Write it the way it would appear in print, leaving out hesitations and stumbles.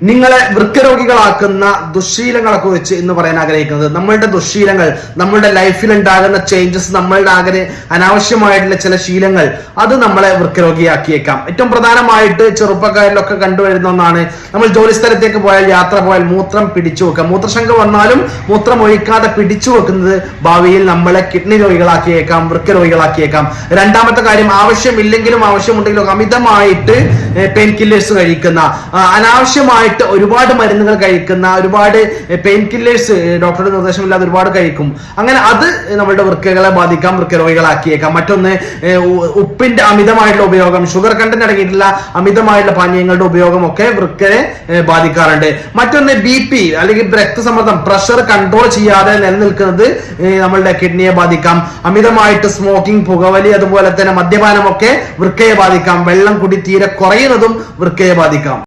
നിങ്ങളെ വൃക്കരോഗികളാക്കുന്ന ദുശ്ശീലങ്ങളെ കുറിച്ച് ഇന്ന് പറയാൻ ആഗ്രഹിക്കുന്നത് നമ്മളുടെ ദുശ്ശീലങ്ങൾ, നമ്മളുടെ ലൈഫിൽ ഉണ്ടാകുന്ന ചേഞ്ചസ്, നമ്മളുടെ അനാവശ്യമായിട്ടുള്ള ചില ശീലങ്ങൾ അത് നമ്മളെ വൃക്കരോഗിയാക്കിയേക്കാം. ഏറ്റവും പ്രധാനമായിട്ട് ചെറുപ്പക്കാരിലൊക്കെ കണ്ടുവരുന്ന ഒന്നാണ്, നമ്മൾ ജോലി സ്ഥലത്തേക്ക് പോയാൽ, യാത്ര പോയാൽ മൂത്രം പിടിച്ചു വെക്കുക. മൂത്രശങ്ക വന്നാലും മൂത്രം ഒഴിക്കാതെ പിടിച്ചു വെക്കുന്നത് ഭാവിയിൽ നമ്മളെ കിഡ്നി രോഗികളാക്കിയേക്കാം, വൃക്കരോഗികളാക്കിയേക്കാം. രണ്ടാമത്തെ കാര്യം, ആവശ്യമില്ലെങ്കിലും ആവശ്യമുണ്ടെങ്കിലും അമിതമായിട്ട് പെയിൻ കില്ലേഴ്സ് കഴിക്കുന്ന, അനാവശ്യമായി ഒരുപാട് മരുന്നുകൾ കഴിക്കുന്ന, ഒരുപാട് പെയിൻ കില്ലേഴ്സ് ഡോക്ടറുടെ നിർദ്ദേശമില്ലാതെ ഒരുപാട് കഴിക്കും. അങ്ങനെ അത് നമ്മളുടെ വൃക്കകളെ ബാധിക്കാം, വൃക്കരോഗികളാക്കിയേക്കാം. മറ്റൊന്ന്, ഉപ്പിന്റെ അമിതമായിട്ടുള്ള ഉപയോഗം, ഷുഗർ കണ്ടന്റ് അടങ്ങിയിട്ടുള്ള അമിതമായിട്ടുള്ള പാനീയങ്ങളുടെ ഉപയോഗം ഒക്കെ വൃക്കയെ ബാധിക്കാറുണ്ട്. മറ്റൊന്ന്, BP അല്ലെങ്കിൽ രക്തസമ്മർദ്ദം, പ്രഷർ കൺട്രോൾ ചെയ്യാതെ നിലനിൽക്കുന്നത് നമ്മളുടെ കിഡ്നിയെ ബാധിക്കാം. അമിതമായിട്ട് സ്മോക്കിംഗ്, പുകവലി, അതുപോലെ തന്നെ മദ്യപാനം ഒക്കെ വൃക്കയെ ബാധിക്കാം. വെള്ളം കുടി തീരെ കുറയുന്നതും വൃക്കയെ ബാധിക്കാം.